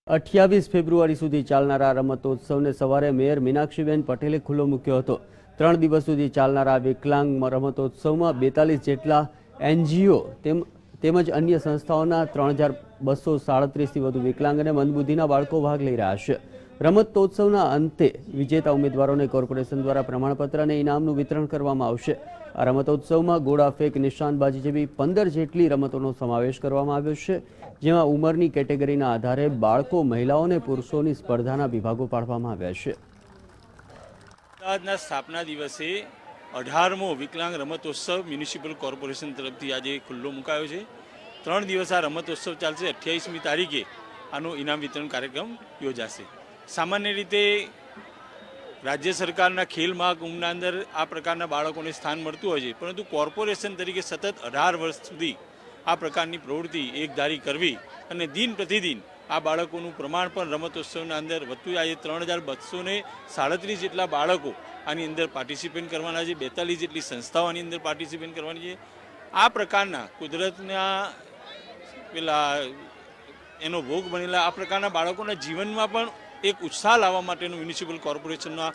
28 ફેબ્રુઆરી સુધી ચાલનારા રમતોત્સવને સવારે મેયર મીનાક્ષીબેન પટેલે ખુલ્લો મૂક્યો હતો। 3 દિવસ સુધી ચાલનારા વિકલાંગ રમતોત્સવમાં 42 જેટલા એનજીઓ તેમજ અન્ય સંસ્થાઓના 3237થી વધુ વિકલાંગ અને મંદબુદ્ધિના બાળકો ભાગ લઈ રહ્યા છે। રમતોત્સવના અંતે વિજેતા ઉમેદવારોને કોર્પોરેશન દ્વારા પ્રમાણપત્ર અને ઇનામનું વિતરણ કરવામાં આવશે। આ રમતોત્સવમાં ગોળા ફેંક, નિશાનબાજી જેવી 15 જેટલી રમતોનો સમાવેશ કરવામાં આવ્યો છે, જેમાં ઉંમરની કેટેગરીના આધારે બાળકો, મહિલાઓ અને પુરુષોની સ્પર્ધાના વિભાગો પાડવામાં આવ્યા છે। અમદાવાદના સ્થાપના દિવસે 18મો વિકલાંગ રમતોત્સવ મ્યુનિસિપલ કોર્પોરેશન તરફથી આજે ખુલ્લો મુકાયો છે। 3 દિવસ આ રમતોત્સવ ચાલશે। 28મી તારીખે આનો ઇનામ વિતરણ કાર્યક્રમ યોજાશે। સામાન્ય રીતે રાજ્ય સરકારના ખેલ મહાકુંભના અંદર આ પ્રકારના બાળકોને સ્થાન મળતું હોય છે, પરંતુ કોર્પોરેશન તરીકે સતત 18 વર્ષ સુધી આ પ્રકારની પ્રવૃત્તિ એકધારી કરવી અને દિન પ્રતિદિન આ બાળકોનું પ્રમાણ પણ રમતોત્સવના અંદર વધતું જાય। 3237 જેટલા બાળકો આની અંદર પાર્ટિસિપેટ કરવાના છે, 42 જેટલી સંસ્થાઓ આની અંદર પાર્ટિસિપેટ કરવાની છે। આ પ્રકારના કુદરતના એનો ભોગ બનેલા આ પ્રકારના બાળકોના જીવનમાં પણ એક ઉત્સાહ લાવવા માટેનું મ્યુનિસિપલ કોર્પોરેશનના